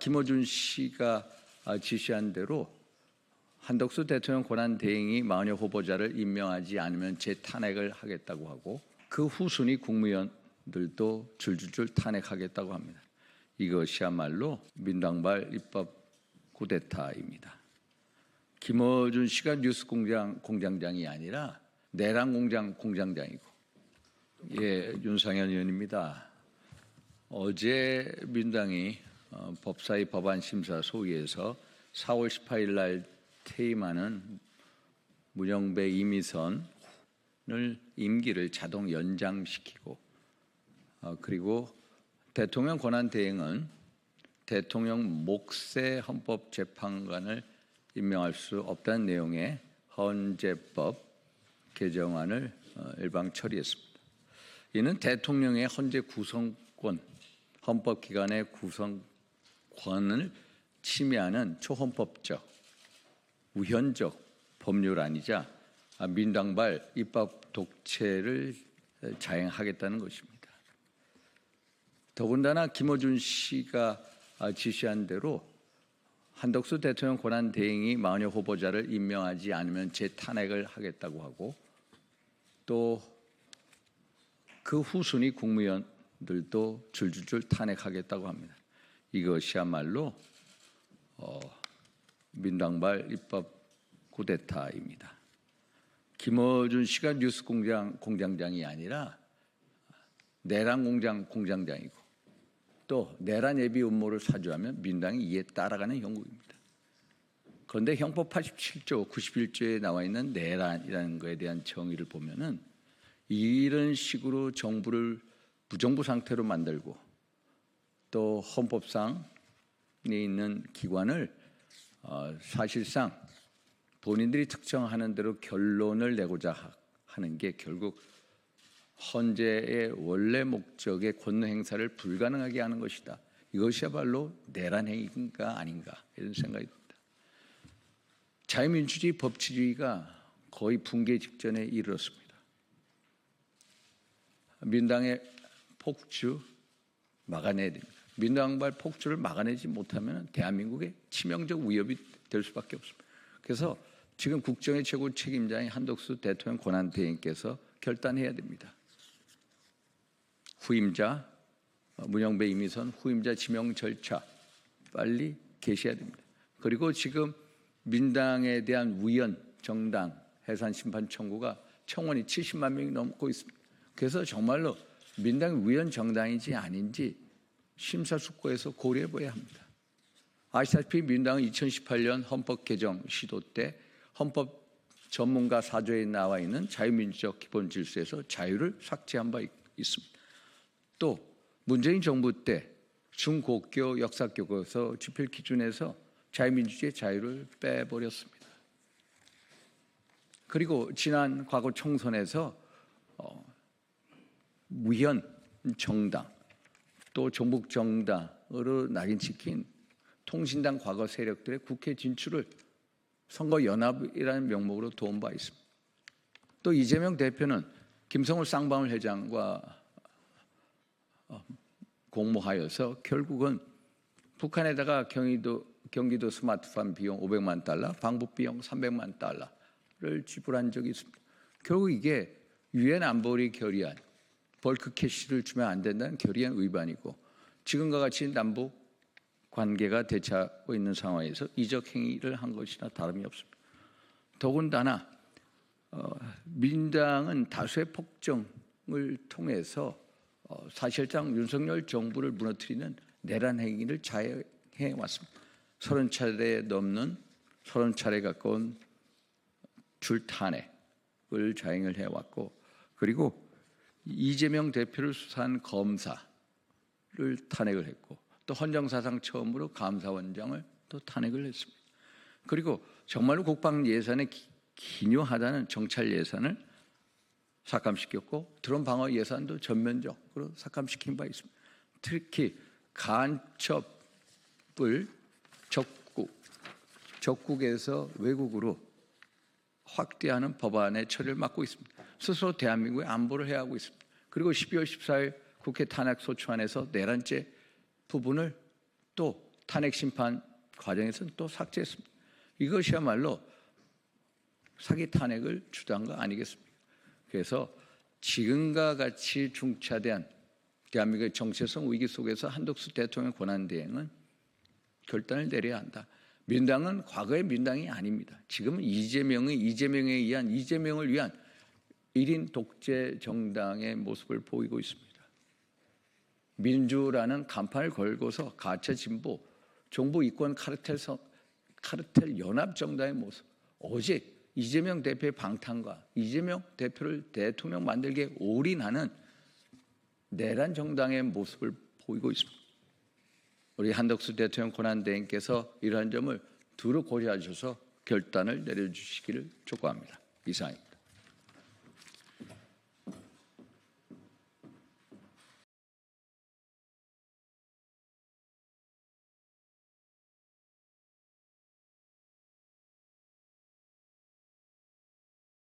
김어준 씨가 지시한 대로 한덕수 대통령 권한대행이 마흔여 후보자를 임명하지 않으면 재탄핵을 하겠다고 하고 그 후순위 국무위원들도 줄줄줄 탄핵하겠다고 합니다. 이것이야말로 민당발 입법 쿠데타입니다. 김어준 씨가 뉴스 공장장이 아니라 내란 공장장이고, 윤상현 의원입니다. 어제 민당이 법사위 법안심사소위에서 4월 18일 날 퇴임하는 문영배 이미선을 임기를 자동 연장시키고, 그리고 대통령 권한대행은 대통령 몫의 헌법재판관을 임명할 수 없다는 내용의 헌재법 개정안을 일방 처리했습니다. 이는 대통령의 헌재 구성권, 헌법기관의 구성권을 침해하는 초헌법적, 우현적 법률안이자 민당발 입법 독재를 자행하겠다는 것입니다. 더군다나 김어준 씨가 지시한 대로 한덕수 대통령 권한대행이 마흔여 후보자를 임명하지 않으면 재탄핵을 하겠다고 하고 또 그 후순위 국무위원들도 줄줄줄 탄핵하겠다고 합니다. 이것이야말로 민당발 입법 쿠데타입니다. 김어준 씨가 뉴스 공장장이 아니라 내란 공장장이고 또 내란 예비 음모를 사주하면 민당이 이에 따라가는 형국입니다. 그런데 형법 87조, 91조에 나와 있는 내란이라는 것에 대한 정의를 보면은 이런 식으로 정부를 무정부 상태로 만들고 또 헌법상에 있는 기관을 사실상 본인들이 특정하는 대로 결론을 내고자 하는 게 결국 헌재의 원래 목적의 권능 행사를 불가능하게 하는 것이다. 이것이야말로 내란 행위인가 아닌가 이런 생각이 듭니다. 자유민주주의, 법치주의가 거의 붕괴 직전에 이르렀습니다. 민당의 폭주 막아내야 됩니다. 민당발 폭주를 막아내지 못하면 대한민국의 치명적 위협이 될 수밖에 없습니다. 그래서 지금 국정의 최고 책임자인 한덕수 대통령 권한대행께서 결단해야 됩니다. 후임자 문영배 이미선 후임자 지명 절차 빨리 개시해야 됩니다. 그리고 지금 민당에 대한 위헌 정당 해산 심판 청구가 청원이 70만 명이 넘고 있습니다. 그래서 정말로 민당이 위헌 정당인지 아닌지 심사숙고해서 고려해 봐야 합니다. 아시다시피 민당은 2018년 헌법 개정 시도 때 헌법 전문가 사조에 나와 있는 자유민주적 기본 질서에서 자유를 삭제한 바 있습니다. 또 문재인 정부 때 중고교 역사교과서 집필 기준에서 자유민주주의의 자유를 빼버렸습니다. 그리고 지난 과거 총선에서 위헌 정당 또 종북 정당으로 낙인 찍힌 통신당 과거 세력들의 국회 진출을 선거 연합이라는 명목으로 도운 바 있습니다. 또 이재명 대표는 김성울 쌍방울 회장과 공모하여서 결국은 북한에다가 경기도 스마트팜 비용 500만 달러, 방북 비용 300만 달러를 지불한 적이 있습니다. 결국 이게 유엔 안보리 결의안, 벌크 캐시를 주면 안 된다는 결의안 위반이고 지금과 같이 남북 관계가 대처하고 있는 상황에서 이적 행위를 한 것이나 다름이 없습니다. 더군다나 민당은 다수의 폭정을 통해서 사실상 윤석열 정부를 무너뜨리는 내란 행위를 자행해 왔습니다. 30차례 넘는 30차례 가까운 줄탄핵을 자행을 해왔고 그리고 이재명 대표를 수사한 검사를 탄핵을 했고 또 헌정사상 처음으로 감사원장을 또 탄핵을 했습니다. 그리고 정말로 국방 예산에 기묘하다는 정찰 예산을 삭감시켰고 드론 방어 예산도 전면적으로 삭감시킨 바 있습니다. 특히 간첩을 적국에서 외국으로 확대하는 법안의 처리를 맡고 있습니다. 스스로 대한민국의 안보를 해야 하고 있습니다. 그리고 12월 14일 국회 탄핵소추안에서 내란죄 부분을 또 탄핵 심판 과정에서는 또 삭제했습니다. 이것이야말로 사기 탄핵을 주도한 거 아니겠습니까? 그래서 지금과 같이 중차대한 대한민국의 정체성 위기 속에서 한덕수 대통령 권한대행은 결단을 내려야 한다. 민당은 과거의 민당이 아닙니다. 지금은 이재명에 의한 이재명을 위한 1인 독재 정당의 모습을 보이고 있습니다. 민주라는 간판을 걸고서 가짜 진보, 정부 이권 카르텔 연합 정당의 모습. 오직 이재명 대표의 방탄과 이재명 대표를 대통령 만들기에 올인하는 내란 정당의 모습을 보이고 있습니다. 우리 한덕수 대통령 권한대행께서 이러한 점을 두루 고려하셔서 결단을 내려주시기를 촉구합니다. 이상입니다.